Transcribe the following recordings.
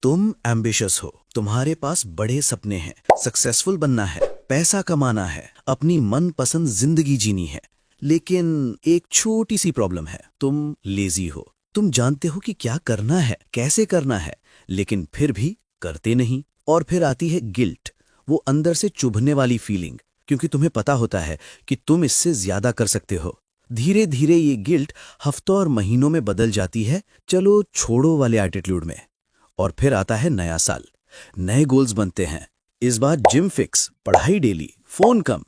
तुम एम्बिशियस हो, तुम्हारे पास बड़े सपने हैं, सक्सेसफुल बनना है, पैसा कमाना है, अपनी मनपसंद जिंदगी जीनी है। लेकिन एक छोटी सी प्रॉब्लम है, तुम लेजी हो। तुम जानते हो कि क्या करना है, कैसे करना है, लेकिन फिर भी करते नहीं। और फिर आती है गिल्ट, वो अंदर से चुभने वाली फीलिंग, क्योंकि तुम्हें पता होता है कि तुम इससे ज्यादा कर सकते हो। धीरे धीरे ये गिल्ट हफ्तों और महीनों में बदल जाती है चलो छोड़ो वाले एटीट्यूड में। और फिर आता है नया साल, नए गोल्स बनते हैं। इस बार जिम फिक्स, पढ़ाई डेली, फोन कम।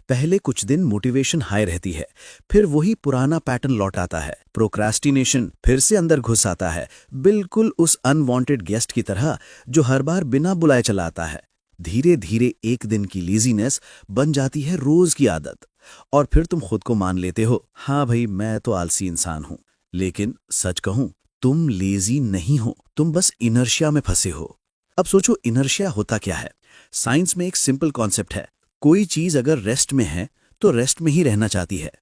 पहले कुछ दिन मोटिवेशन हाई रहती है, फिर वही पुराना पैटर्न लौट आता है। प्रोक्रास्टिनेशन फिर से अंदर घुस आता है, बिल्कुल उस अनवांटेड गेस्ट की तरह जो हर बार बिना बुलाए चला आता है। धीरे धीरे एक दिन की लेजीनेस बन जाती है रोज की आदत। और फिर तुम खुद को मान लेते हो, हाँ भाई मैं तो आलसी इंसान हूं। लेकिन सच कहूं, तुम लेजी नहीं हो, तुम बस इनर्शिया में फंसे हो। अब सोचो इनर्शिया होता क्या है। साइंस में एक सिंपल कॉन्सेप्ट है, कोई चीज अगर रेस्ट में है तो रेस्ट में ही रहना चाहती है,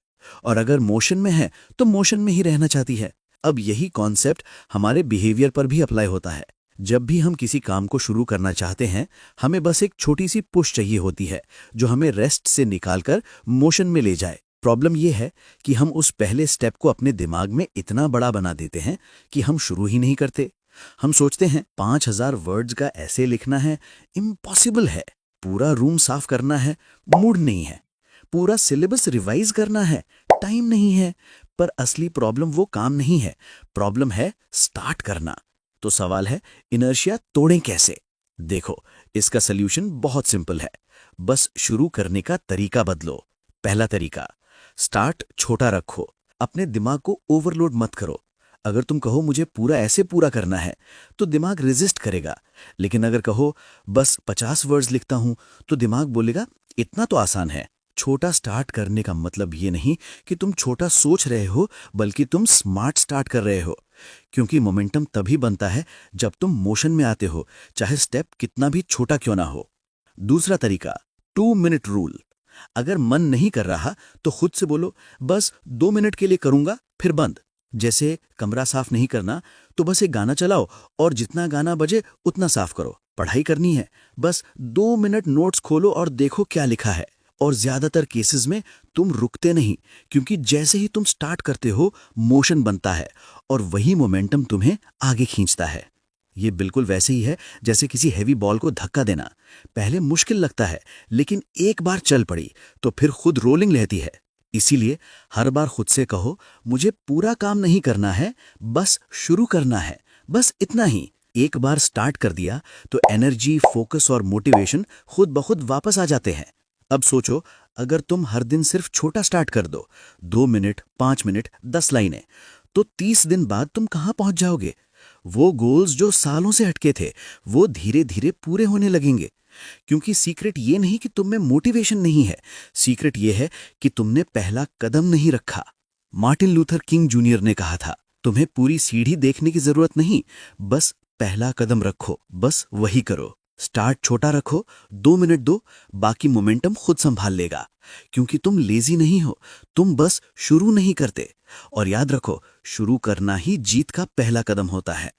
और अगर मोशन में है तो मोशन में ही रहना चाहती है। अब यही कॉन्सेप्ट हमारे बिहेवियर पर भी अप्लाई होता है। जब भी हम किसी काम को शुरू करना चाहते हैं, हमें बस एक छोटी सी पुश चाहिए होती है जो हमें रेस्ट से निकालकर मोशन में ले जाए। प्रॉब्लम यह है कि हम उस पहले स्टेप को अपने दिमाग में इतना बड़ा बना देते हैं कि हम शुरू ही नहीं करते। हम सोचते हैं 5,000 वर्ड्स का ऐसे लिखना है, इम्पॉसिबल है। पूरा रूम साफ करना है, मूड नहीं है। पूरा सिलेबस रिवाइज करना है, टाइम नहीं है। पर असली प्रॉब्लम वो काम नहीं है, प्रॉब्लम है स्टार्ट करना। तो सवाल है, इनर्शिया तोड़ें कैसे? देखो, इसका सल्यूशन बहुत सिंपल है, बस शुरू करने का तरीका बदलो। पहला तरीका, स्टार्ट छोटा रखो, अपने दिमाग को ओवरलोड मत करो। अगर तुम कहो मुझे पूरा ऐसे पूरा करना है तो दिमाग रेजिस्ट करेगा। लेकिन अगर कहो बस 50 वर्ड्स लिखता हूं तो दिमाग बोलेगा इतना तो आसान है। छोटा स्टार्ट करने का मतलब ये नहीं कि तुम छोटा सोच रहे हो, बल्कि तुम स्मार्ट स्टार्ट कर रहे हो। क्योंकि मोमेंटम तभी बनता है जब तुम मोशन में आते हो, चाहे स्टेप कितना भी छोटा क्यों ना हो। दूसरा तरीका, 2 मिनट रूल। अगर मन नहीं कर रहा तो खुद से बोलो बस 2 मिनट के लिए करूंगा, फिर बंद। जैसे कमरा साफ नहीं करना तो बस एक गाना चलाओ और जितना गाना बजे उतना साफ करो। पढ़ाई करनी है, बस 2 मिनट नोट्स खोलो और देखो क्या लिखा है। और ज्यादातर केसेस में तुम रुकते नहीं, क्योंकि जैसे ही तुम स्टार्ट करते हो मोशन बनता है, और वही मोमेंटम तुम्हें आगे खींचता है। ये बिल्कुल वैसे ही है जैसे किसी हैवी बॉल को धक्का देना। पहले मुश्किल लगता है, लेकिन एक बार चल पड़ी तो फिर खुद रोलिंग लेती है। इसीलिए हर बार खुद से कहो मुझे पूरा काम नहीं करना है, बस शुरू करना है, बस इतना ही। एक बार स्टार्ट कर दिया तो एनर्जी, फोकस और मोटिवेशन खुद ब खुद वापस आ जाते हैं। अब सोचो, अगर तुम हर दिन सिर्फ छोटा स्टार्ट कर दो, 2 मिनट, 5 मिनट, 10 लाइनें, तो 30 दिन बाद तुम कहां पहुंच जाओगे? वो गोल्स जो सालों से हटके थे, वो धीरे धीरे पूरे होने लगेंगे। क्योंकि सीक्रेट ये नहीं कि तुम में मोटिवेशन नहीं है, सीक्रेट ये है कि तुमने पहला कदम नहीं रखा। मार्टिन लूथर किंग जूनियर ने कहा था, तुम्हें पूरी सीढ़ी देखने की जरूरत नहीं, बस पहला कदम रखो, बस वही करो। स्टार्ट छोटा रखो, 2 मिनट दो, बाकी मोमेंटम खुद संभाल लेगा। क्योंकि तुम लेजी नहीं हो, तुम बस शुरू नहीं करते। और याद रखो, शुरू करना ही जीत का पहला कदम होता है।